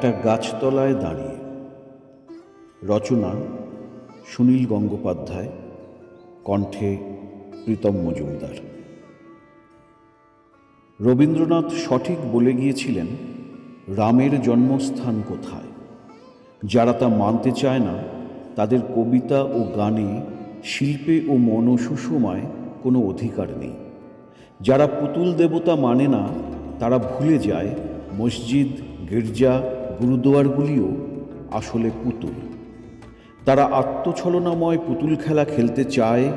একটা গাছতলায় দাঁড়িয়ে। রচনা সুনীল গঙ্গোপাধ্যায়, কণ্ঠে প্রীতম মজুমদার। রবীন্দ্রনাথ সঠিক বলে গিয়েছিলেন, রামের জন্মস্থান কোথায়। যারা তা মানতে চায় না, তাদের কবিতা ও গানে, শিল্পে ও মনসুষমায় কোনো অধিকার নেই। যারা পুতুল দেবতা মানে না, তারা ভুলে যায় মসজিদ, গির্জা, গুরুদুয়ারগুলিও আসলে পুতুল। তারা আত্মছলনাময় পুতুল খেলা খেলতে চায়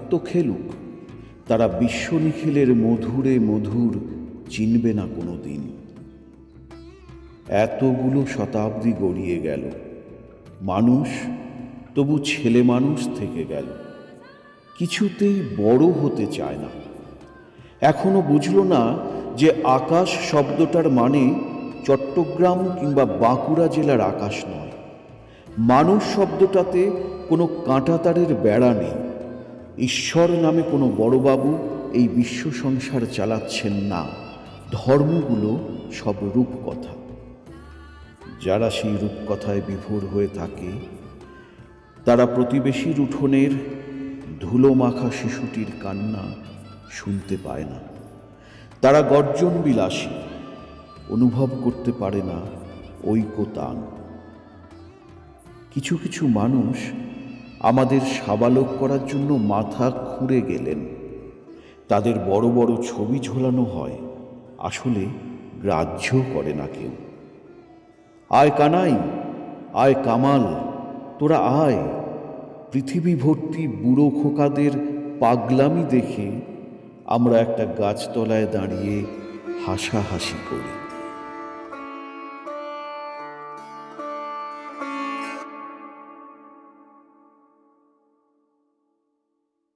তো খেলুক। তারা বিশ্ব নিখিলের মধুরে মধুর চিনবে না কোনো দিন। এতগুলো শতাব্দী গড়িয়ে গেল, মানুষ তবু ছেলে মানুষ থেকে গেল, কিছুতেই বড় হতে চায় না। এখনো বুঝল না যে আকাশ শব্দটার মানে চট্টগ্রাম কিংবা বাঁকুড়া জেলার আকাশ নয়। মানুষ শব্দটাতে কোনো কাঁটাতারের বেড়া নেই। ঈশ্বর নামে কোনো বড়বাবু এই বিশ্ব সংসার চালাচ্ছেন না। ধর্মগুলো সব রূপকথা। যারা সেই রূপকথায় বিভোর হয়ে থাকে, তারা প্রতিবেশীর উঠোনের ধুলোমাখা শিশুটির কান্না শুনতে পায় না। তারা গর্জন বিলাসী, অনুভব করতে পারে না ঐকতান। কিছু কিছু মানুষ আমাদের সাবালক করার জন্য মাথা খুঁড়ে গেলেন। তাদের বড় বড় ছবি ঝোলানো হয়, আসলে গ্রাহ্য করে না কেউ। আয় কানাই, আয় কামাল, তোরা আয়। পৃথিবী ভর্তি বুড়ো খোকাদের পাগলামি দেখে আমরা একটা গাছতলায় দাঁড়িয়ে হাসাহাসি করি।